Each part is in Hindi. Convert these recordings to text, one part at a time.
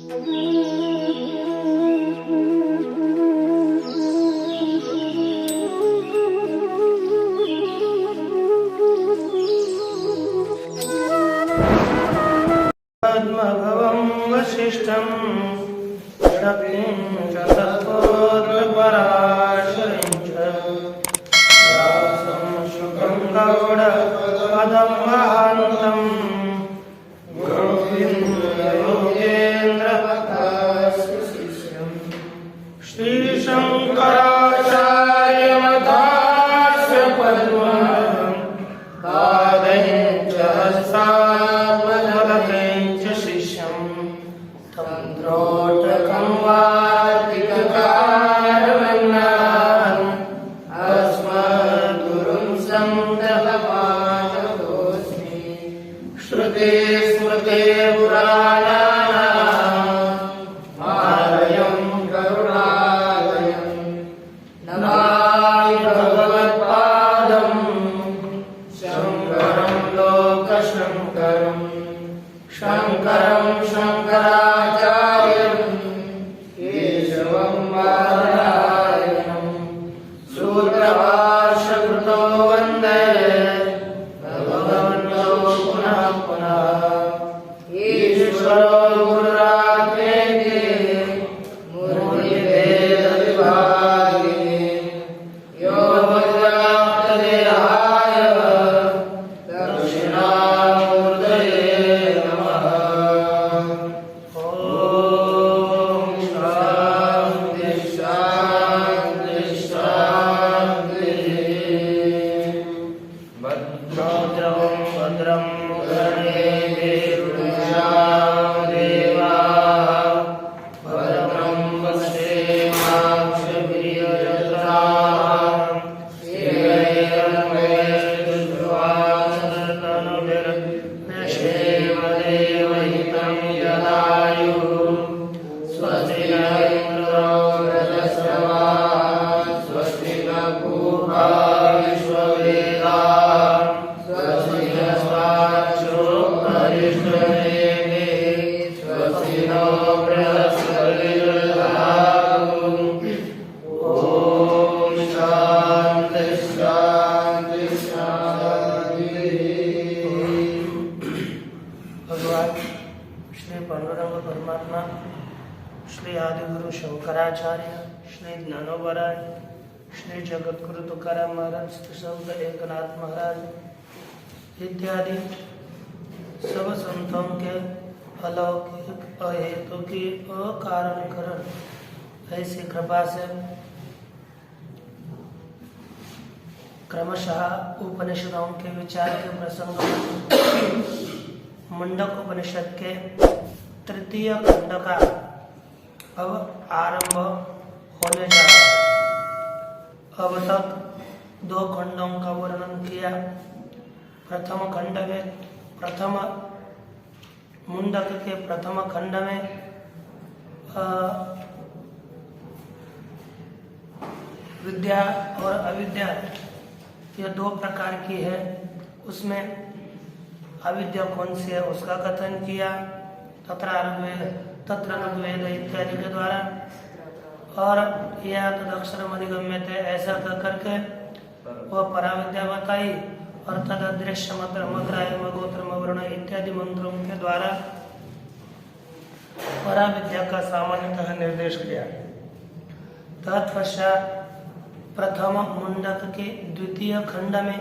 भगवं वसिष्ठं शक्तिं च तत्पुत्रपराशरं च व्यासं शुकं गौडपदं महान्तं गोविन्दयोगेन्द्रपदास्य शिष्यं श्रीशङ्कराचार्यमठास्य पद्मं पादैं च हस्तामलकैं च शिष्यं तन्त्रोटकं वार्तिककारवन्नान् अस्मद्गुरुं सन्ततमानतोऽस्मि श्रुते स्मृते पुराणानाम् आलयं करुणालयं नमामि भगवत्पादं शङ्करं लोकशङ्करम् शङ्करं शङ्कराचार्यं केशवं बादरायणं सूत्रभाष्यकृतो वन्दे भगवन्तो पुनः पुनः ईश्वरो गुरुरात्मेति मूर्तिभेदविभागिने योगव्याप्तदेहाय दक्षिणामूर्तये नमः। ॐ शान्ति शान्ति शान्तिः। भद्रं भद्रं कर्णेभिर्यजत्राः देवाः भद्रं पश्येमाक्षभिर्यजत्राः श्रीरङ्गैर्विश्वासतनुभिर्नशेम देवहितं यदायुः स्वस्ति न इन्द्रो वृद्धश्रवाः स्वस्ति न पूर्वा विश्ववेदाः स्वस्ति नस्ताक्षो अरिष्टनेमिः स्वस्ति नो बृहस्पतिर्दधातु। ॐ शान्ति शान्ति शान्तिः। भगवान श्री पांडुरंग परमात्मा, श्री आदिगुरु शंकराचार्य, श्री ज्ञानोबराय, श्री जगतगुरु तुकाराम महाराज, संत एकनाथ महाराज इत्यादि सब संतों के अलौकिक अहेतु की अकारण करण ऐसी कृपा से क्रमशः उपनिषदों के विचार के प्रसंग में मुंडक उपनिषद के तृतीय खंड का अब आरंभ होने जा रहा है। अब तक दो खंडों का वर्णन किया। प्रथम खंड में प्रथम मुंडक के प्रथम खंड में विद्या और अविद्या ये दो प्रकार की है। उसमें अविद्या कौन सी है उसका कथन किया तत्र ऋग्वेद इत्यादि के द्वारा, और यह तदक्षरम अधिगम्यते ऐसा करके वह पराविद्या बताई, और तद अदृश्य मंत्र मग्राय गोत्र वर्ण इत्यादि मंत्रों के द्वारा पराविद्या का सामान्यतः निर्देश किया। तत्पश्चात प्रथम मुंडक के द्वितीय खंड में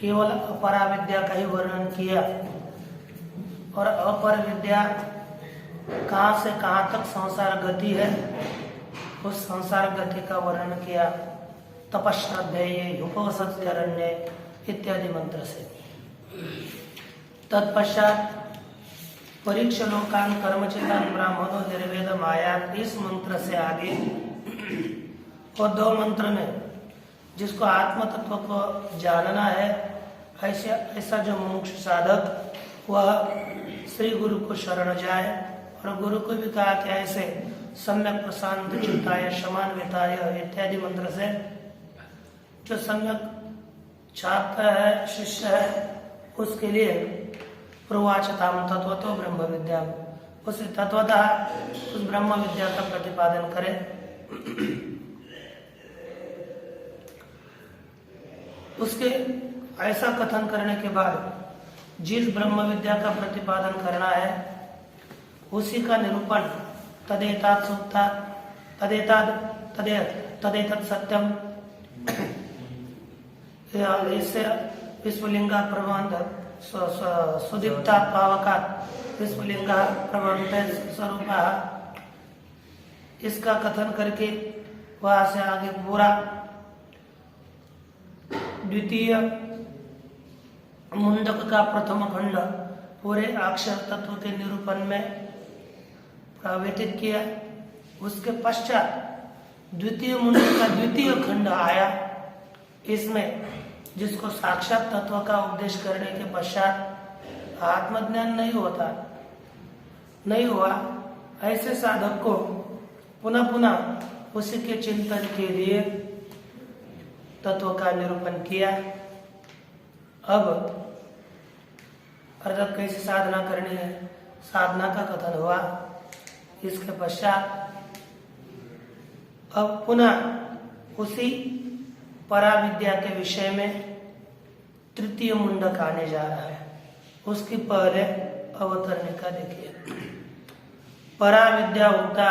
केवल अपराविद्या का ही वर्णन किया, और अपर विद्या कहाँ से कहाँ तक संसार गति है उस संसार गति का वर्णन किया। तपश्रद्धेय उपवसत्यरण्य इत्यादि मंत्र से। तत्पश्चात परीक्ष लोकान कर्मचितान ब्राह्मणों निर्वेद माया, इस मंत्र से आगे और दो मंत्र में जिसको आत्म तत्व को जानना है ऐसा जो मुमुक्ष साधक वह श्री गुरु को शरण जाए, और गुरु को भी कहा कि ऐसे सम्यक प्रशांत चित्ताय समान्विताय इत्यादि मंत्र से जो सम्यक छात्र है शिष्य है उसके लिए प्रवाचताम तत्वतो ब्रह्म विद्या, उस तत्वतः उस ब्रह्म विद्या का प्रतिपादन करे। उसके ऐसा कथन करने के बाद जिस ब्रह्म विद्या का प्रतिपादन करना है उसी का निरूपण तदेतात सूक्ता तदेतत् सत्यम, इससे विश्वलिंगा प्रबंध सुदीप्ता पावका विश्वलिंगा प्रबंध स्वरूपा, इसका कथन करके वहां से आगे पूरा द्वितीय मुंडक का प्रथम खंड पूरे अक्षर तत्व के निरूपण में प्रवर्तित किया। उसके पश्चात द्वितीय मुंडक का द्वितीय खंड आया। इसमें जिसको साक्षात तत्व का उपदेश करने के पश्चात आत्मज्ञान नहीं हुआ, ऐसे साधक को पुनः पुनः उसी के चिंतन के लिए तत्व का निरूपण किया। अब अर्थात कैसी साधना करनी है, साधना का कथन हुआ। इसके पश्चात अब पुनः उसी पराविद्या के विषय में तृतीय मुंडक आने जा रहा है। उसकी पहले अवतरणिका देखिए। पराविद्या उक्ता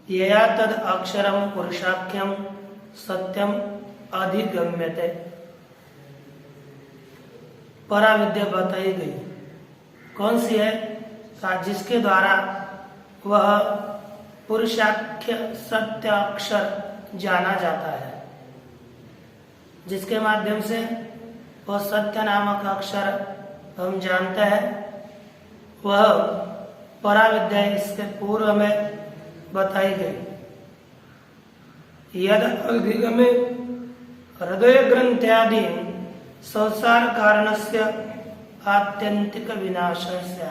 यया तद अक्षरम पुरुषाख्यम सत्यम अधिगम्यते। पराविद्या बताई गई कौन सी है? जिसके द्वारा वह पुरुषाख्य सत्य अक्षर जाना जाता है, जिसके माध्यम से वह सत्य नामक अक्षर हम जानते हैं, वह पराविद्या इसके पूर्व में बताई गई। यद अधिगमे हृदय ग्रंथ्यादि संसार कारणस्य आत्यंतिक विनाशस्य,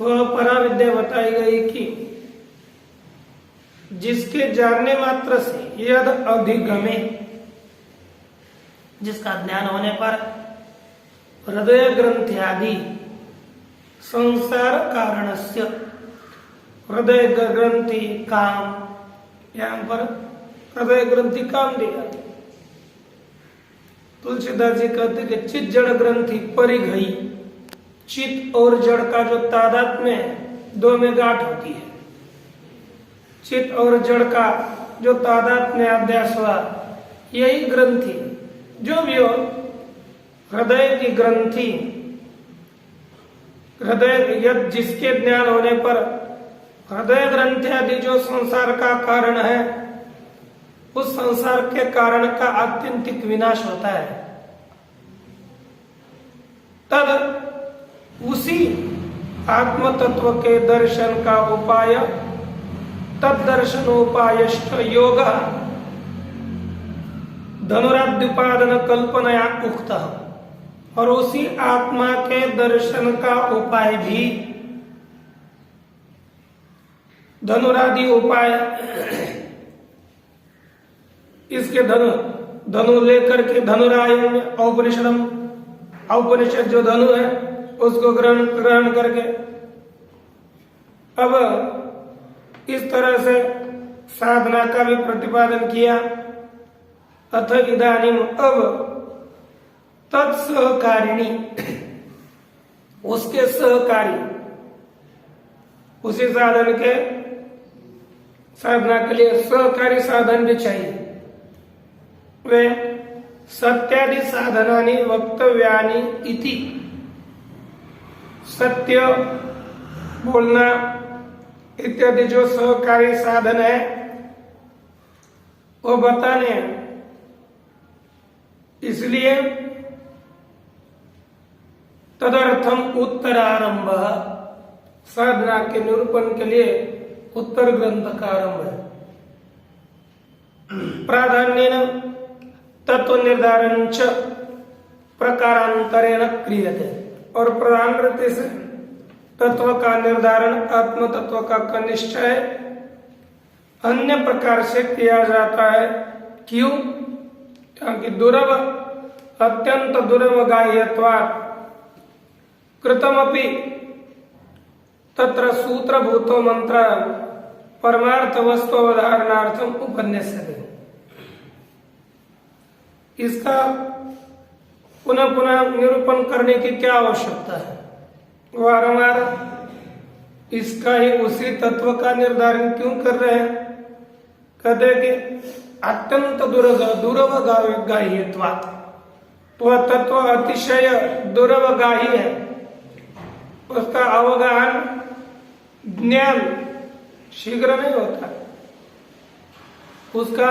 वह पराविद्या बताई गई कि जिसके जानने मात्र से यद अधिगमे, जिसका ज्ञान होने पर हृदय ग्रंथ्यादि संसार कारणस्य, हृदय ग्रंथि काम, यहाँ पर हृदय ग्रंथि काम दिया। तुलसीदास जी कहते कि चित जड़ ग्रंथि परिघई, चित और जड़ का जो तादात्म्य दो में गांठ होती है, चित और जड़ का जो तादात्म्य अध्यास हुआ, यही ग्रंथि जो भी हो, हृदय की ग्रंथि, हृदय यद जिसके ज्ञान होने पर हृदय ग्रंथि आदि जो संसार का कारण है, उस संसार के कारण का आत्यंतिक विनाश होता है। तद उसी आत्म तत्व के दर्शन का उपाय तद दर्शनोपायश्च योग धनुराद्युपादन कल्पनया उक्त, और उसी आत्मा के दर्शन का उपाय भी धनुरादि उपाय, इसके धनु लेकर के धनुरायण औपनिषद जो धनु है उसको ग्रहण करके अब इस तरह से साधना का भी प्रतिपादन किया। अथ इदानीम, अब तत्सहकारिणी, उसके सहकारी, उसी साधन के साधना के लिए सहकारी साधन भी चाहिए। वे सत्यादि साधनानि वक्तव्यानि इति, सत्य बोलना इत्यादि जो सहकारी साधन है वो बताने हैं। इसलिए तदर्थम उत्तरारंभ, साधना के निरूपण के लिए उत्तर ग्रंथ का आरंभ है। प्राधान्येन तत्व निर्धारण च प्रकारांतरेण क्रियते, और प्रधान रीति से तत्व का निर्धारण, आत्म तत्व का निश्चय अन्य प्रकार से किया जाता है। क्यों? क्योंकि दुर्लभ, अत्यंत दुर्लभ गाह्यत्वात् कृतमपि तत्र सूत्रभूतो मंत्र परमार्थ वस्तुवधारणार्थम उपन्यस्यते। इसका पुनः पुनः निरूपण करने की क्या आवश्यकता है? वारंवार इसका ही उसी तत्व का निर्धारण क्यों कर रहे हैं? कहते कि अत्यंत दुर्वगाह्यत्वात्, वह तत्व अतिशय दुर्वगाही है, उसका अवगाहन ज्ञान शीघ्र नहीं होता। उसका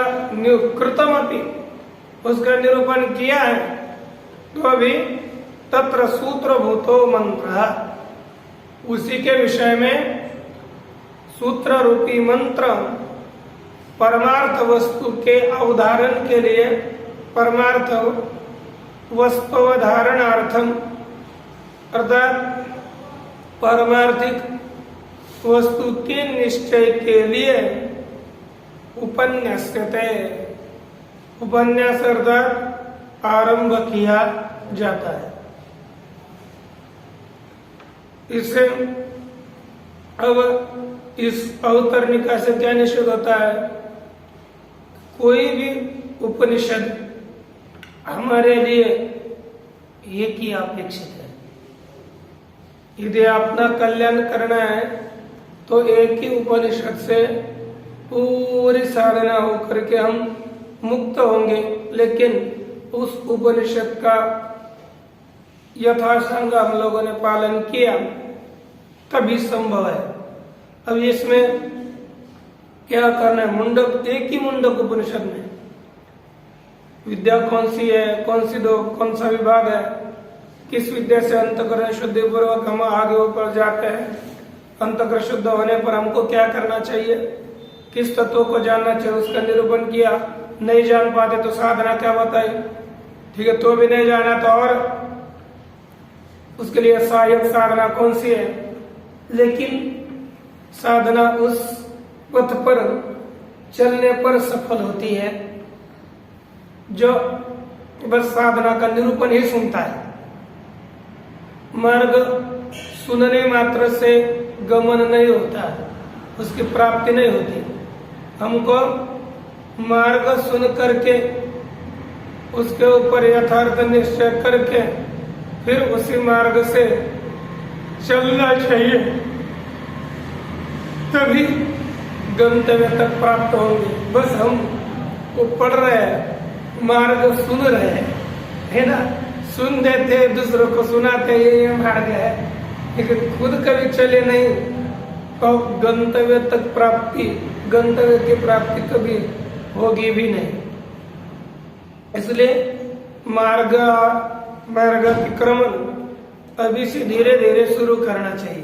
कृतमपि, उसका निरूपण किया है तो अभी तत्र सूत्रभूतो मंत्र, उसी के विषय में सूत्र रूपी मंत्र परमार्थ वस्तु के अवधारण के लिए, परमार्थ वस्तुवधारणार्थम अर्थात पारमार्थिक वस्तु के निश्चय के लिए उपन्यास्यते, उपन्यास अर्थात आरंभ किया जाता है। इससे अब इस अवतरणिका से क्या निश्चित होता है? कोई भी उपनिषद हमारे लिए एक ही अपेक्षित है। यदि अपना कल्याण करना है तो एक ही उपनिषद से पूरी साधना होकर के हम मुक्त होंगे, लेकिन उस उपनिषद का यथासंग हम लोगों ने पालन किया तभी संभव है। अब इसमें क्या करना है? मुंडक, एक ही मुंडक उपनिषद में विद्या कौन सी है, कौन सी दो, कौन सा विभाग है, किस विद्या से अंतःकरण शुद्धि पूर्वक हम आगे ऊपर जाते हैं, अंतःकरण शुद्ध होने पर हमको क्या करना चाहिए, किस तत्व को जानना चाहिए, उसका निरूपण किया। नहीं जान पाते तो साधना क्या बताई, ठीक है, तो भी नहीं जाना तो और उसके लिए सहायक साधना कौन सी है। लेकिन साधना उस पथ पर चलने पर सफल होती है जो बस साधना का निरूपण ही सुनता है। मार्ग सुनने मात्र से गमन नहीं होता, उसकी प्राप्ति नहीं होती। हमको मार्ग सुन करके उसके ऊपर यथार्थ निश्चय करके फिर उसी मार्ग से चलना चाहिए, तभी गंतव्य तक प्राप्त होंगे। बस हम वो पढ़ रहे हैं, मार्ग सुन रहे हैं, है ना, सुन देते दूसरों को सुनाते ये मार्ग है, लेकिन खुद कभी चले नहीं तो गंतव्य तक प्राप्ति, गंतव्य की प्राप्ति कभी होगी भी नहीं। इसलिए मार्ग अतिक्रमण अभी से धीरे धीरे शुरू करना चाहिए।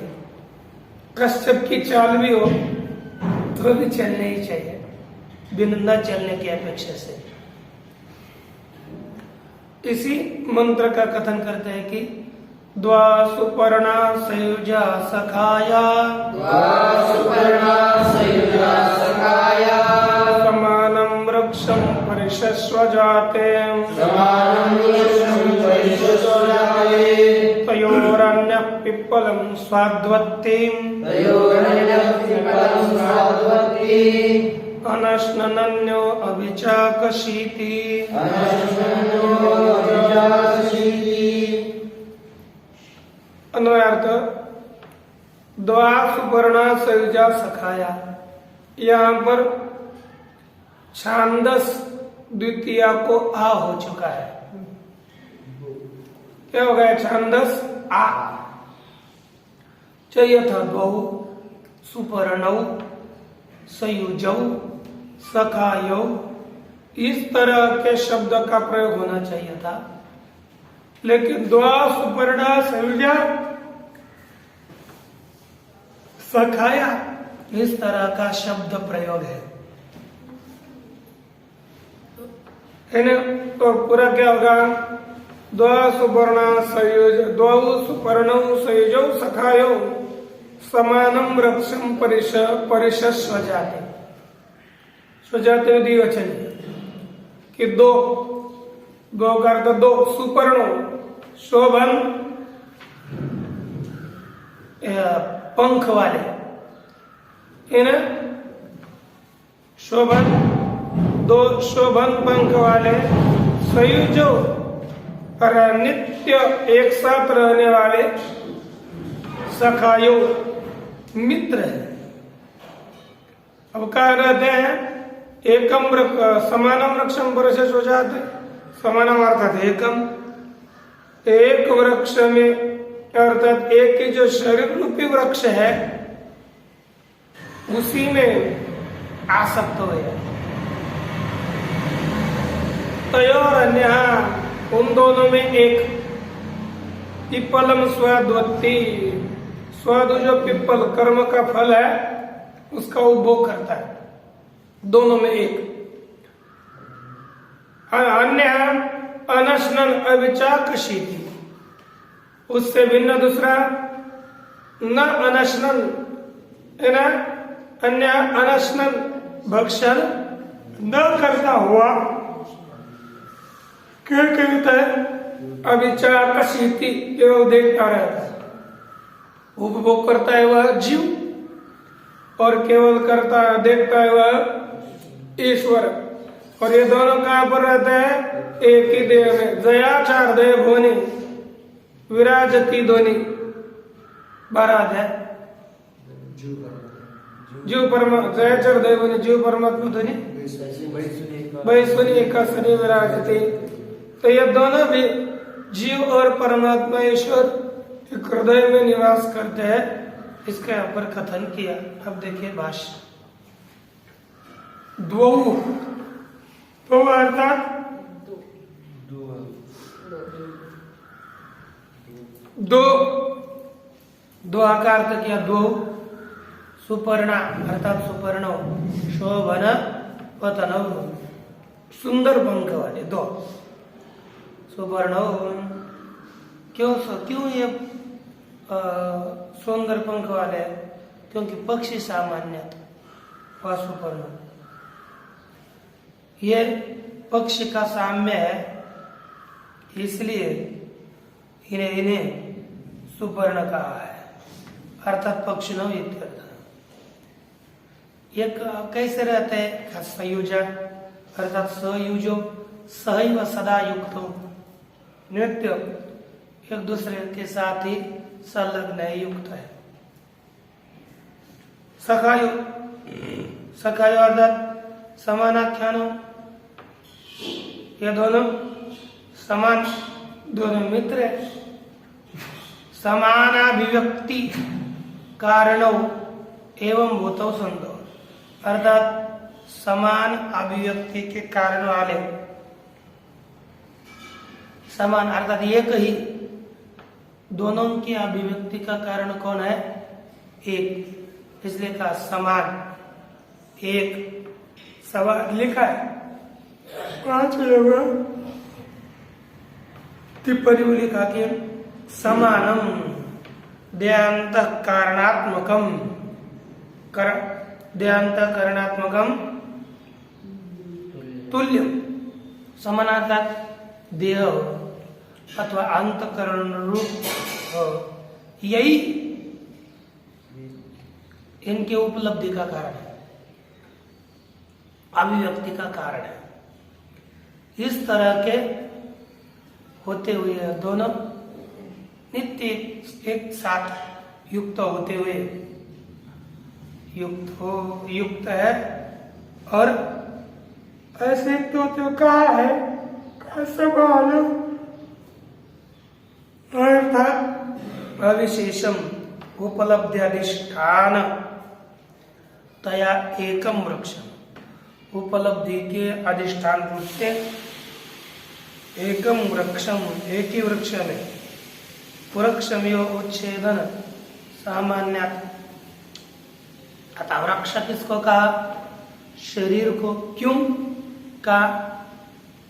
कश्यप की चाल भी हो तो भी चलने ही चाहिए, बिना चलने की अपेक्षा से। इसी मंत्र का कथन करते हैं कि द्वा सुपर्णा सयुजा सखाया, समानं वृक्षं परिशस्वजाते, तयोरन्यः पिप्पलं स्वाद्वत्तिम्, अनश्नन्यो अभिचाकशीति। अन्वयार्थ, द्वा सुपर्णा सयुजा सखाया, यहाँ पर छांदस द्वितीया को आ हो चुका है। क्या हो गया? छांदस आ। चाहिए था द्वौ सुपर्णौ सयुजौ सखायौ, इस तरह के शब्द का प्रयोग होना चाहिए था, लेकिन द्वा सुपर्णा सयुजा सखाया इस तरह का शब्द प्रयोग है ना। तो पूरा क्या होगा? द्वा सुपर्णा सयुज, द्वौ सुपर्णौ सयुजौ सखायौ समानं वृक्षं परिशस्वजाते। स्वजाते द्विवचन कि दो का अर्थ दो, सुपर्णो शोभन पंख वाले इन शोभन, दो शोभन पंख वाले संयुजो और नित्य एक साथ रहने वाले सखायो मित्र है। अब क्या रहते हैं, एकम समानम वृक्षम वर्षे हो जाते, समानम अर्थात एकम, एक वृक्ष में अर्थात एक ही जो शरीर रूपी वृक्ष है उसी में आसक्त हो गया। तयोर अन्य, उन दोनों में एक, पिप्पलम स्वाद्वत्ति, स्वाद जो पिप्पल कर्म का फल है उसका उपभोग करता है, दोनों में एक। अन्य अनशनन अविचाकशीति, उससे भिन्न दूसरा न अनशनन, है ना, अन्य अनशनन भक्षण न करता हुआ, क्या कहता है, अविचाकशीति, केवल देखता रहता है। उपभोग करता है वह जीव और केवल करता देखता है वह ईश्वर। और ये दोनों कहाँ पर रहते हैं, एक ही देह में। जयाचार देह भोनी विराजती ध्वनि, 12 अध्याय। जीव परमात्मा, जयाचार देह भोनी जीव परमात्मा ध्वनि वैश्वनी एक शनि विराजती। तो ये दोनों भी जीव और परमात्मा ईश्वर हृदय में निवास करते हैं, इसका यहाँ पर कथन किया। अब देखिए भाष्य। द्वौ, तो अर्थात दो, दो आकार तक या दो, सुपर्णा अर्थात सुपर्ण, शोभन पतनव, सुंदर पंख वाले दो सुपर्ण। क्यों ये सुंदर पंख वाले? क्योंकि पक्षी सामान्य व सुपर्ण, ये पक्षी का साम्य है, इसलिए इन्हें सुपर्ण कहा है, अर्थात पक्षिणो इत्यर्थ। ये कैसे रहते हैं, संयुजा अर्थात सयुजो, सहैव सदा युक्तो, नित्य एक दूसरे के साथ ही संलग्न है, युक्त है। सखायो, सखायो अर्थात समानाख्यानो, ये दोनों समान, दोनों मित्र है। समानाभिव्यक्ति कारणो एवं भूतौ संतो, अर्थात समान अभिव्यक्ति के कारण वाले, समान अर्थात एक ही, दोनों की अभिव्यक्ति का कारण कौन है, एक, इसलिए कहा समान एक। सवाल लिखा है 5 लोग टिप्पणी में लिखा कि समानम देयांत कारणात्मकम देयांत कारणात्मकम तुल्यम, समानार्थक देह अथवा अंतकरण रूप, यही इनके उपलब्धि का कारण है, अभिव्यक्ति का कारण है। इस तरह के होते हुए दोनों नित्य एक साथ युक्त होते हुए युक्त है। और ऐसे तो कहा है सवाल अर्थात अविशेषम उपलब्ध्याधिष्ठान तया एकम वृक्षम, उपलब्धि के अधिष्ठान रूप से एकम वृक्षम, एक ही वृक्ष में, वृक्षमियो उच्छेदन सामान्य, अतः वृक्ष किसको कहा, शरीर को। क्यों का,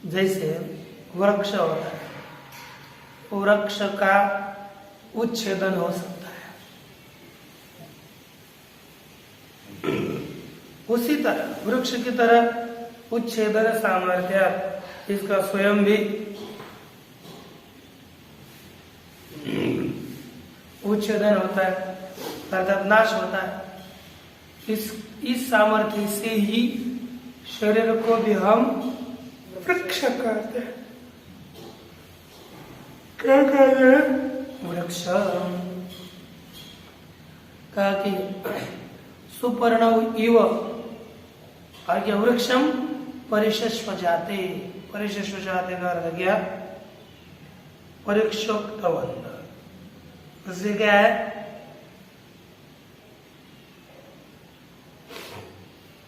जैसे वृक्ष होता है, वृक्ष का उच्छेदन हो सकता है, उसी तरह वृक्ष की तरह उच्छेदन सामर्थ्य इसका स्वयं भी उच्छेदन होता है अर्थात नाश होता है। इस सामर्थ्य से ही शरीर को भी हम वृक्ष कहते हैं। क्या कहते हैं? वृक्ष। कहा कि सुपर्णव इव आगे वृक्षम परिशस्व जाते का अर्थ क्या? परीक्षोक्तवंत। उससे क्या है?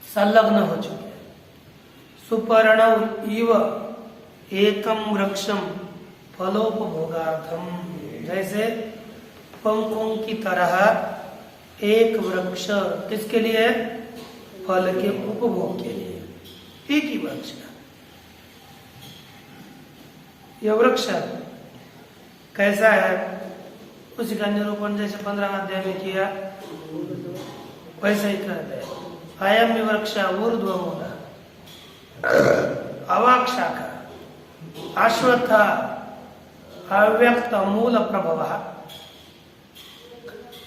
संलग्न हो चुके। सुपर्णव इव एकम वृक्षम फलोपभोगार्थम, जैसे पंखों की तरह एक वृक्ष किसके लिए? फल के उपभोग के लिए। एक ही वृक्ष है यह वृक्ष कैसा है उसी का निरूपण जैसे 15 अध्याय में किया वैसे ही कहते हैं। अयम वृक्ष ऊर्ध्व मूल अवाक शाखा अश्वत्थ अव्यक्त मूल प्रभव।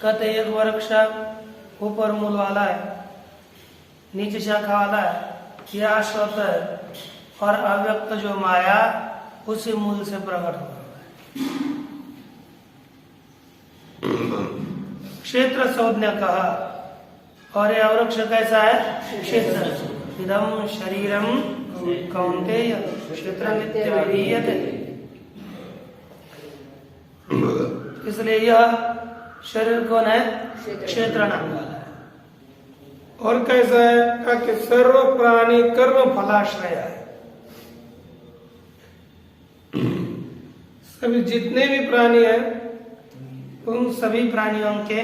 कहते एक वृक्ष ऊपर मूल वाला है, नीचे शाखा वाला है, यह अश्वत्थ है, और अव्यक्त जो माया उसी मूल से प्रकट हुआ है। क्षेत्र संज्ञा कहा, और यह वृक्ष कैसा है? क्षेत्र। इदम शरीरम कौन्तेय क्षेत्र नित्य विधीयते। इसलिए यह शरीर कौन है? क्षेत्र नाम वाला है। और कैसा है? कि सर्व प्राणी कर्म फलाश्रय है। सभी जितने भी प्राणी हैं उन सभी प्राणियों के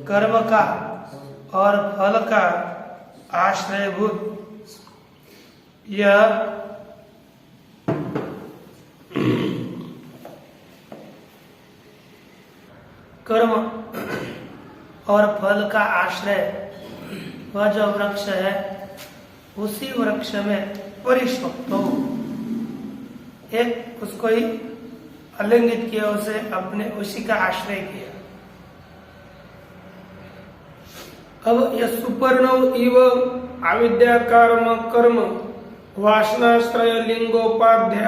कर्म का और फल का आश्रयभूत यह कर्म और फल का आश्रय वह जो वृक्ष है उसी वृक्ष में परिष्वक्त हो, एक उसको ही आलिंगित किया, उसे अपने उसी का आश्रय किया। अब यह सुपर्ण इव अविद्या कर्म कर्म वासनाश्रय लिंगोपाध्यात्म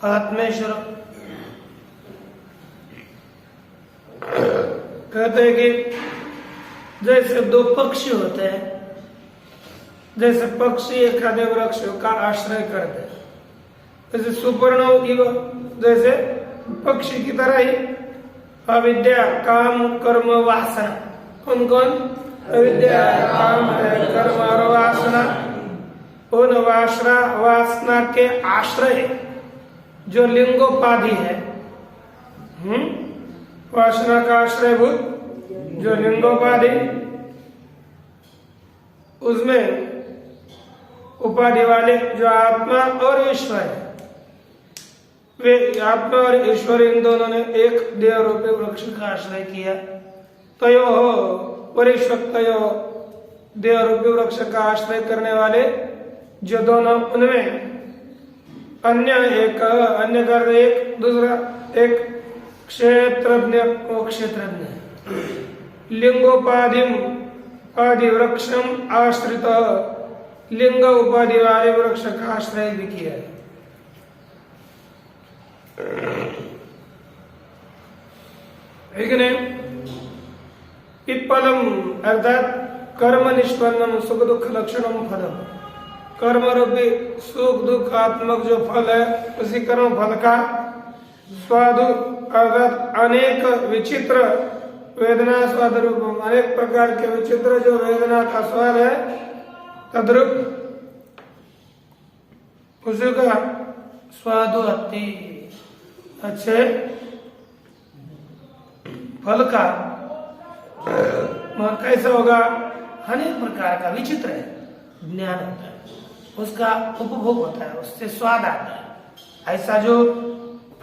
आत्मेश्वर कहते हैं कि जैसे दो पक्षी होते हैं, जैसे पक्षी एक आधे वृक्ष का आश्रय करते हैं, जैसे सुपर्ण इव जैसे पक्षी की तरह ही अविद्या काम कर्म वासना, कौन कौन? अविद्या काम कर्म और वासना, उन वासना के आश्रय जो लिंगोपाधि है, वासना का आश्रयभूत जो लिंगोपाधि, उसमें उपाधि वाले जो आत्मा और ईश्वर है, वे आत्मा और ईश्वर इन दोनों ने एक देह रूपी वृक्ष का आश्रय किया। तयो हो परिष्वक्तयो देह रूपी वृक्ष का आश्रय करने वाले जो दोनों, उनमें अन्य कर एक दूसरा एक क्षेत्रज्ञ लिंगोपाधिम आदि वृक्षम आश्रित लिंग उपाधि वाले वृक्ष का आश्रय भी किया है। पिप्पलम अर्थात कर्म निष्पन्नम सुख दुख लक्षणम फलम, कर्म रूपी सुख दुख आत्मक जो फल है उसी कर्म फल का स्वादु अर्थात अनेक विचित्र वेदना स्वाद रूप, अनेक प्रकार के विचित्र जो वेदना का स्वाद है तद्रूप उसी का स्वादु अति अच्छे फल का कैसा होगा? अनेक प्रकार का विचित्र है, ज्ञान होता है, उसका उपभोग होता है, उससे स्वाद आता है। ऐसा जो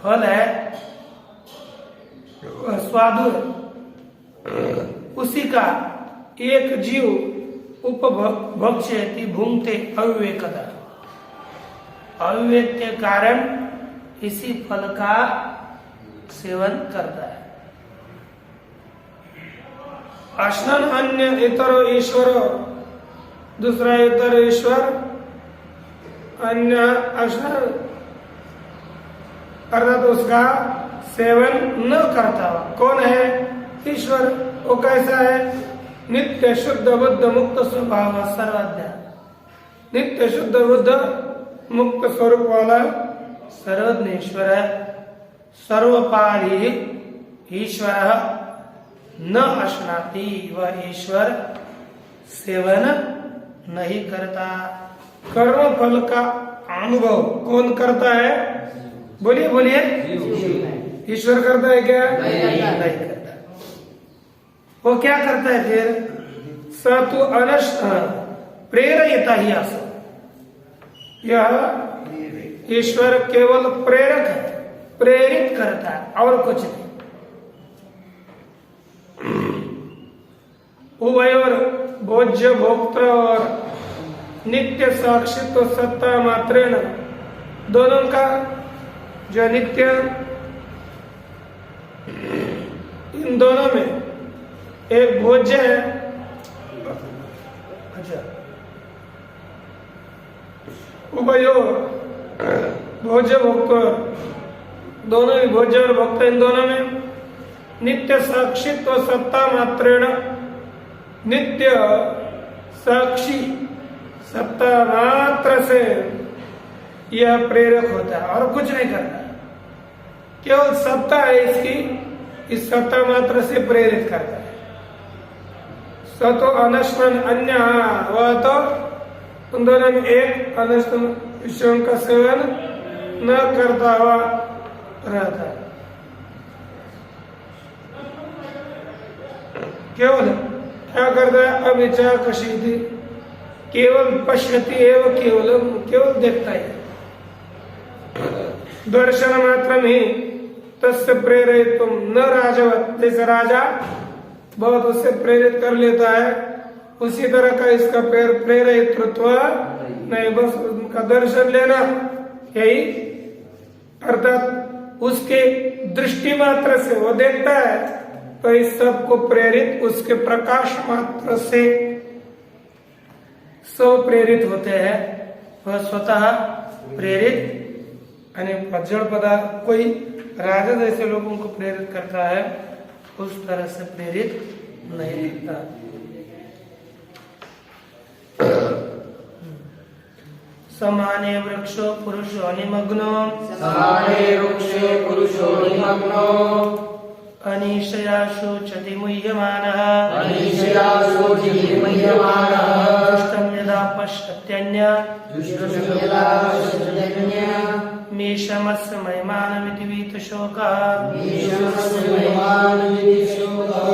फल है स्वादु है, उसी का एक जीव उपभक्ष्यति भुंगते अविवेकता, अविवेक के कारण इसी फल का सेवन करता है। अश्नन अन्य इतर ईश्वर, दूसरा इतर ईश्वर, अन्य अश्नन अर्थात उसका सेवन न करता हुआ। कौन है? ईश्वर। वो कैसा है? नित्य शुद्ध बुद्ध मुक्त स्वभाव सर्वज्ञ, नित्य शुद्ध बुद्ध मुक्त स्वरूप वाला सर्वज्ञ ईश्वर है। सर्वपारी ईश्वर न अश्नाति, वह ईश्वर सेवन नहीं करता। कर्म फल का अनुभव कौन करता है? बोलिए बोलिए। ईश्वर करता है क्या? नहीं करता। वो क्या करता है फिर? स तु अनश्न प्रेरयता ही आस। यह ईश्वर केवल प्रेरक है, प्रेरित करता है और कुछ नहीं। उभयोर भोज्य भोक्ता और नित्य साक्षित्व सत्ता मात्रेण, दोनों का जो नित्य, इन दोनों में एक भोज्य है। अच्छा, उभयोर भोज्य भोक्ता, दोनों ही भोज्य और भोक्ता, इन दोनों में नित्य साक्षित्व सत्ता मात्रेण, नित्य साक्षी सत्ता मात्र से यह प्रेरक होता है और कुछ नहीं करता। केवल सत्ता है इसकी, इस सत्ता मात्र से प्रेरित करता है। सतो अनश्वन अन्य, वह तो उन दोनों में एक अनश्वन विषयों का सेवन न करता हुआ रहता है। केवल क्या करता है? अविचा कशीति, केवल पश्यति एवं केवल देखता है। दर्शन मात्र ही तस्य प्रेरित न राजवत, जैसे राजा बहुत उससे प्रेरित कर लेता है, उसी तरह का इसका प्रेरितृत्व नहीं, बस उनका दर्शन लेना यही, अर्थात उसके दृष्टि मात्र से वो देखता है तो इस सब को प्रेरित उसके प्रकाश मात्र से सब प्रेरित होते हैं। वह स्वतः प्रेरित, यानी जड़ पदार्थ कोई राजा जैसे लोगों को प्रेरित करता है उस तरह से प्रेरित नहीं दिखता। समाने वृक्षो पुरुषो निमग्नो, समाने वृक्षे पुरुषो निमग्नो, अनीशया शोचति मुह्यमानः, अनीशया शोचति मुह्यमानः, दुष्टं यदा पश्यत्यन्य, दुष्टं यदा पश्यत्यन्य, मेषमस्य महिमानमिति वीतशोकः, मेषमस्य महिमानमिति शोकः।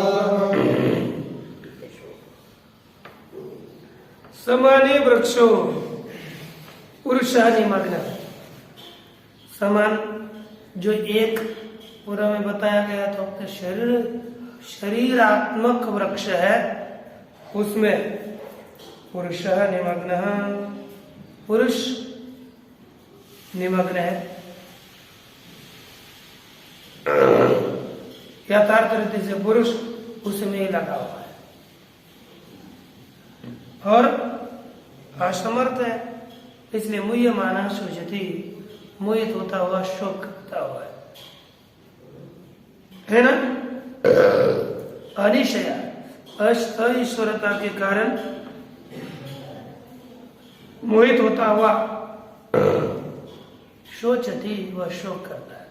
समाने वृक्षो पुरुषः निमग्न, समान जो एक पूरा में बताया गया था तो शरीरात्मक वृक्ष है, उसमें पुरुषः निमग्न, पुरुष निमग्न है। यथार्थ रीति से पुरुष उसमें ही लगा हुआ है और असमर्थ है, इसलिए मुह्यमानः शोचति, मोहित होता हुआ शोक करता हुआ है ना। अनिशया, अईश्वरता के कारण मोहित होता हुआ शोचति, वह शोक करता है।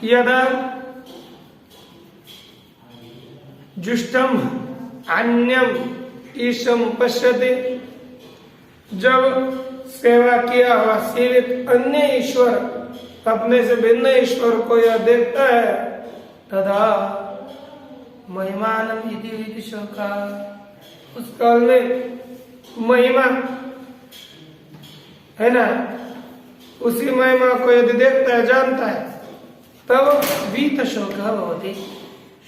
यदा जुष्टम अन्यम ईशम पश्यति, जब सेवा किया हुआ सेवित अन्य ईश्वर, अपने से भिन्न ईश्वर को यह देखता है, तदा महिमानम इति शोका, उस काल में महिमा है ना, उसी महिमा को यदि देखता है, जानता है, तब वीत शोक भवति,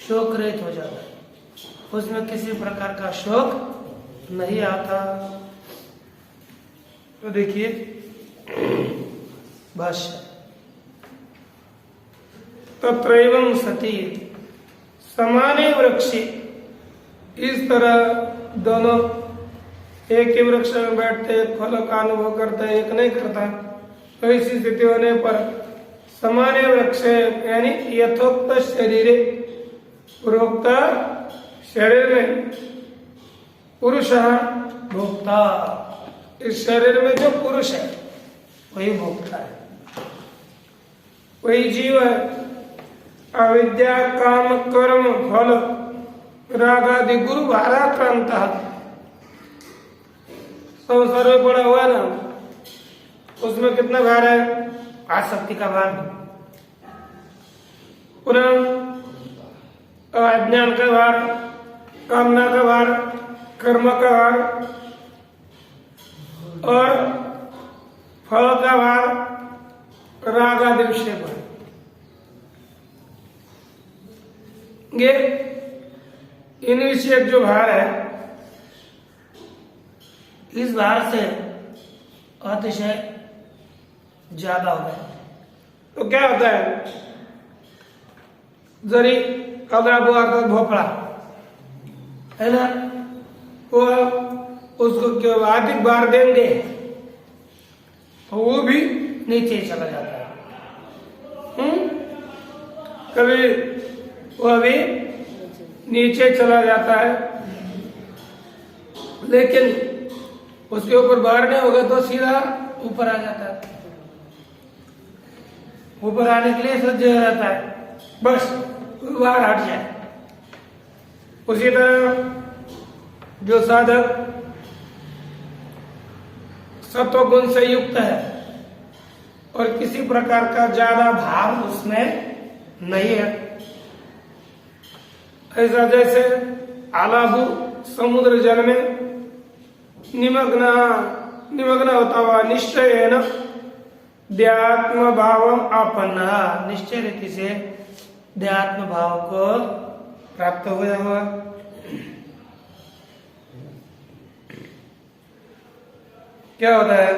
शोक रहित हो जाता है, उसमें किसी प्रकार का शोक नहीं आता। तो देखिए भाष्य तत्रैवं सति समाने वृक्षे, इस तरह दोनों एक ही वृक्ष में बैठते फल का अनुभव करते एक नहीं करता, तो ऐसी स्थिति होने पर समाने वृक्ष यानी यथोक्त शरीर, पूर्वोक्त शरीर में पुरुष भोक्ता, इस शरीर में जो पुरुष है वही भोक्ता है, वही जीव है। अविद्या काम कर्म फल राग आदि गुरु भाराक्रांत, संसार में पड़ा हुआ ना, उसमें कितना भार है? आसक्ति का भार, पुनः अज्ञान का भार, कामना का भार, कर्म का भार और फल का भार, राग आदि विषय पर। ये इन विषय जो भार है, इस भार से अतिशय ज्यादा हो गया तो क्या होता है? जरी कदराबू अर्थात भोपड़ा है ना, वो उसको क्यों अधिक भार देंगे तो वो भी नीचे चला जाता है। कभी वो भी नीचे चला जाता है, लेकिन उसके ऊपर भार नहीं होगा तो सीधा ऊपर आ जाता है। ऊपर आने के लिए सज्ज हो जाता है, बस बाहर हट जाए। उसी तरह जो साधक सत्व गुण से युक्त है और किसी प्रकार का ज्यादा भार उसमें नहीं है, ऐसा जैसे आलाबू समुद्र जल में निमग्न होता हुआ निश्चय है ना, ध्यात्म भाव आपन्ना, निश्चय रीति से ध्यात्म भाव को प्राप्त हुआ हुआ। क्या होता है?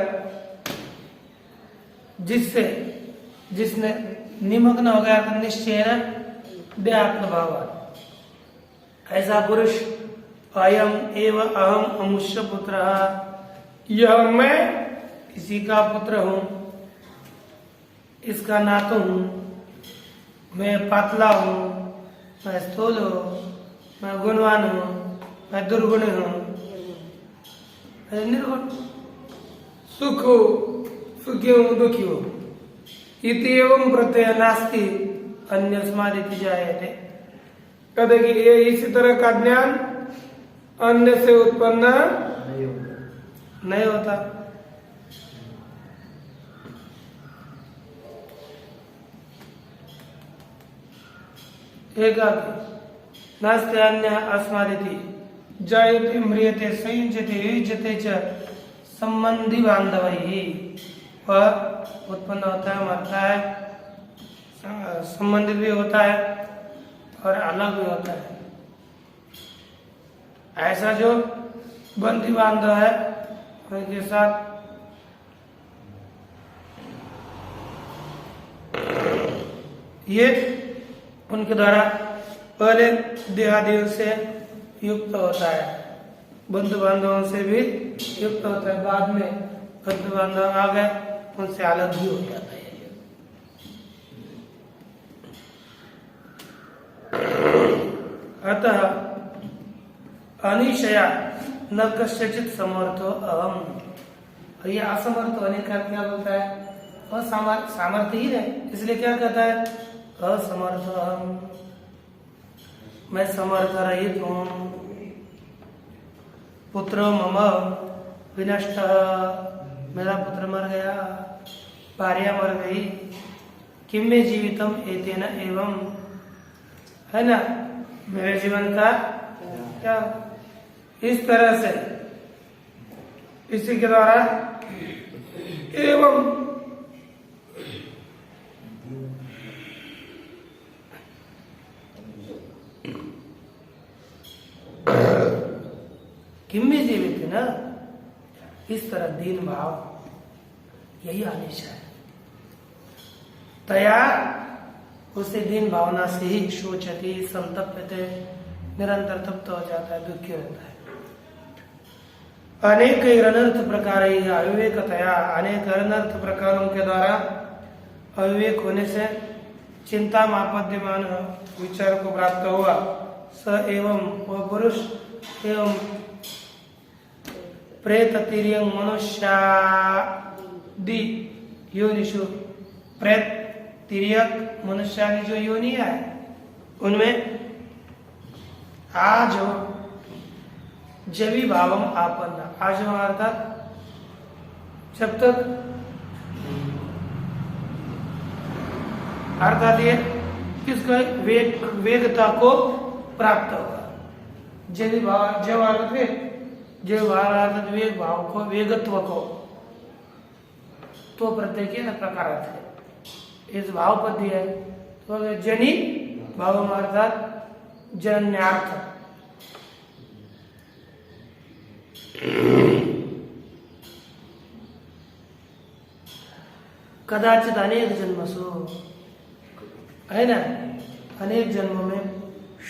जिसने निमग्न हो गया तो निश्चय ध्यात्म भाव, ऐसा पुरुष अयम एव अहम अमुष्य पुत्र, यह मैं इसी का पुत्र हूँ, इसका नातू हूँ, मैं पतला हूँ, मैं स्थूल हूँ, मैं गुणवान हूँ, मैं दुर्गुण हूँ, मैं निर्गुण, सुख हो सुखी हो दुखी हो, इति एवं प्रत्यय नास्ति अन्यस्मादिति जायते। कहते कि ये इसी तरह का ज्ञान अन्य से उत्पन्न नहीं होता। एक नास्ते अन्य अस्मादिति जायते म्रियते संयुज्यते युज्यते च संबंधी बांधवैहि, वह उत्पन्न होता है, मरता है, संबंधित भी होता है और अलग भी होता है। ऐसा जो बंदी बांधव है उनके साथ ये उनके द्वारा पहले देहादियों से युक्त होता है, बंधु बांधवों से भी युक्त होता है, बाद में बंधु बांधव आ गए उनसे अलग भी हो जाता है। अतः अनिशया न कस्यचित समर्थो अहम, और ये असमर्थ होने का क्या बोलता है? सामर्थ्य ही है, इसलिए क्या कहता है? असमर्थ अहम, मैं समर्थ रहित हूँ। पुत्रो मम विनष्ट, मेरा पुत्र मर गया, भार्या मर गई, किम में जीवितम एतेन एवं, है ना, मेरे जीवन का क्या? इस तरह से इसी के द्वारा एवं किम में जीवित है ना, इस तरह दीन भाव, यही आदेश है। तया उसे दीन भावना से ही शोचती संतप्यते निरंतर तप्त हो जाता है, दुखी रहता है। अनेक अनर्थ प्रकार अविवेकतया अनेक अनर्थ प्रकारों के द्वारा अविवेक होने से चिंता मापद्यमान विचार को प्राप्त हुआ। स एवं वह पुरुष एवं प्रेत तिर्यंग मनुष्यादि योनिषु प्रेत तिर्यक मनुष्यादि जो योनि है उनमें आज जवी भावम आपन्ना, आज अर्थात जब तक अर्थात ये किसको वेगता को प्राप्त होगा। जवी भाव जब अर्थात वेग, जब अर्थात वेग भाव को वेगत्व को तो प्रत्यय के प्रकार है। इस भाव पद्धि है तो जनी भाव अर्थात जनन्यार्थ कदाचित अनेक जन्मसु है ना, अनेक जन्मों में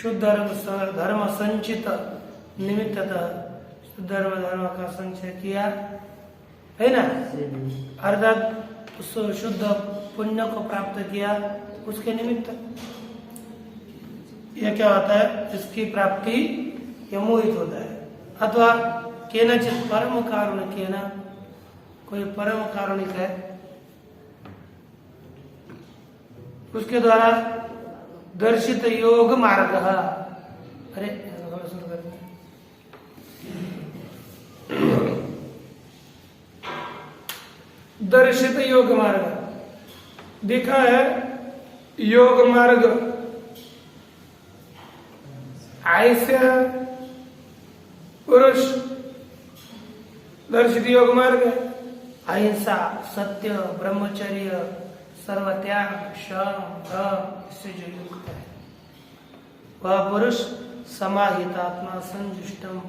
शुद्ध धर्म संचित निमित्ततः धर्म का संचय किया है ना, अर्थात शुद्ध पुण्य को प्राप्त किया उसके निमित्त यह क्या होता है, इसकी प्राप्ति यह मोहित होता है। अथवा केनचित परम कारुण केना, कोई परम कारुणिक है उसके द्वारा दर्शित योग मार्ग, अरे दर्शित योग मार्ग दिखा है, योग मार्ग ऐसे पुरुष दर्शित योग मार्ग अहिंसा, सत्य, ब्रह्मचर्य, सर्वत्याग, शम, दम इससे जो युक्त है वह पुरुष समाहितात्मा संजुष्टम,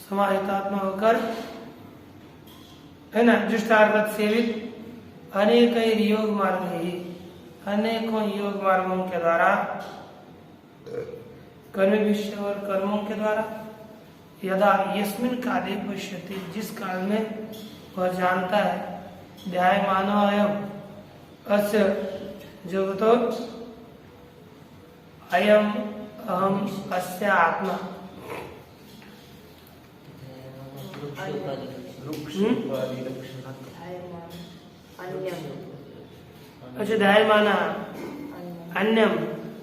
समाहितात्मा होकर है ना, जुष्टार्थ सेवित अनेक योग मार्ग ही, अनेकों योग मार्गों के द्वारा कर्म विषय और कर्मों के द्वारा यदा यस्मिन काले पश्यति, जिस काल में वह जानता है, ध्याय मानो अयम अस्य जगतो अयम अहम अस्य आत्मा, अच्छा ध्याय माना अन्यम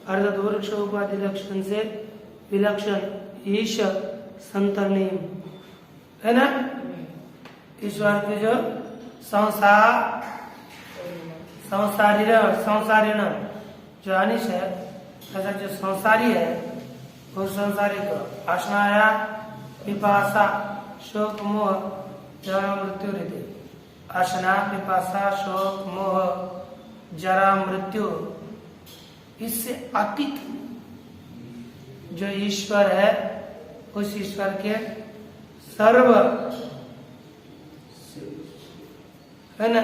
अर्थात वृक्ष उपाधि लक्षण से विलक्षण ईश संतरणीय है ना, ईश्वर के जो संसारीण जो अनिश है, ऐसा जो संसारी है वो संसारी को आशनाया पिपासा शोक मोह जरा मृत्यु रहती, आशना पिपासा शोक मोह जरा मृत्यु इससे अतीत जो ईश्वर है उस ईश्वर के सर्व है ना,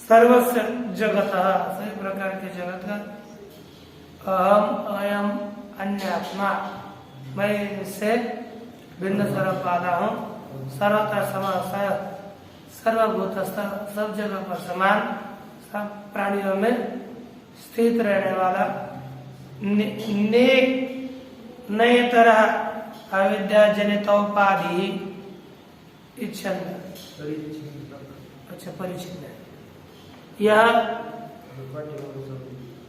सर्वस्व जगत, सभी प्रकार के जगत का अहम अयम अन्य आत्मा, मैं इससे भिन्न सर्वपादा हूँ, सर्वत्र समासा सर्वभूतस्थ सब जगह पर समान, सब प्राणियों में स्थित रहने वाला, नए तरह अविद्या जनितोपाधि इच्छन, अच्छा परिचिन्न यह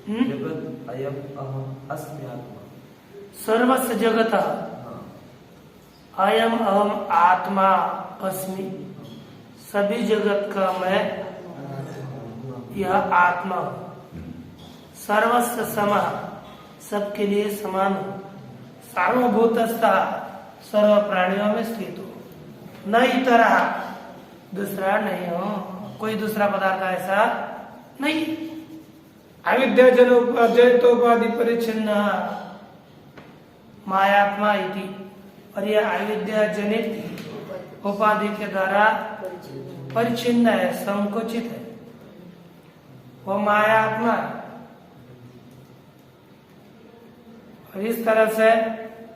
जगत अयम अहम अस्मि आत्मा, सर्वस्व जगत अयम अहम आत्मा अस्मि, सभी जगत का मैं यह आत्मा, सर्वस्व सम सबके लिए समान, सार्वभूतस्था सर्व प्राणियों में स्थित हो, नई तरह दूसरा नहीं हो, कोई दूसरा पदार्थ ऐसा नहीं, अविद्या जनितोपाधि परिच्छिन्न मायात्मा इति, और यह अविद्या जनित उपाधि के द्वारा परिचिन्न है, संकुचित है, वो माया आत्मा है। और इस तरह से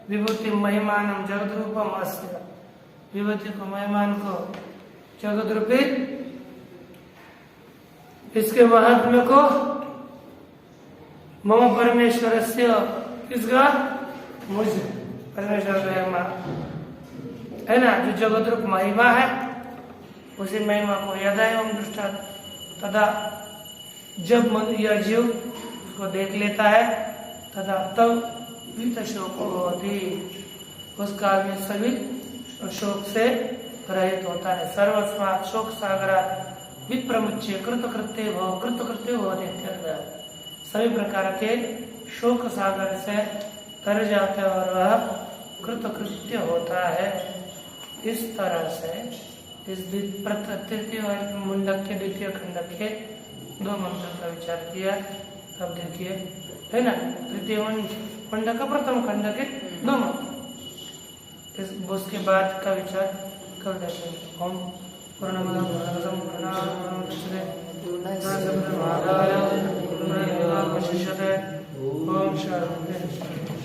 विभूति महिमानम जगत रूपम अस्ति, विभूति को महिमान को जगत रूपी इसके महात्म्य को मम परमेश्वर से किसका मुझे परमेश्वर महिमा है ना, जो जगत रूप महिमा है उसी महिमा को यदा एवं दृष्टा तदा जब मन या जीव उसको देख लेता है तदा तब वित शोक होती, उसका भी सभी शोक से रहित होता है। सर्वस्मात् शोक सागरा विप्रमुच्य कृतकृत्य भव कृतकृत्य भव, सभी प्रकार के शोक सागर से तर जाता है और वह कृतकृत्य होता है। इस तरह से इस तृतीय मुंडक के द्वितीय खंड के 2 मंत्र का विचार किया। अब देखिए है ना, तृतीय मुंडक का प्रथम खंड के 2 मंत्र, उसके बाद का विचार कर देखेंगे। ओम पूर्णमदं पूर्णमिदं पूर्णात् पूर्णमुदच्यते पूर्णमेवावशिष्यते। ओम शांति।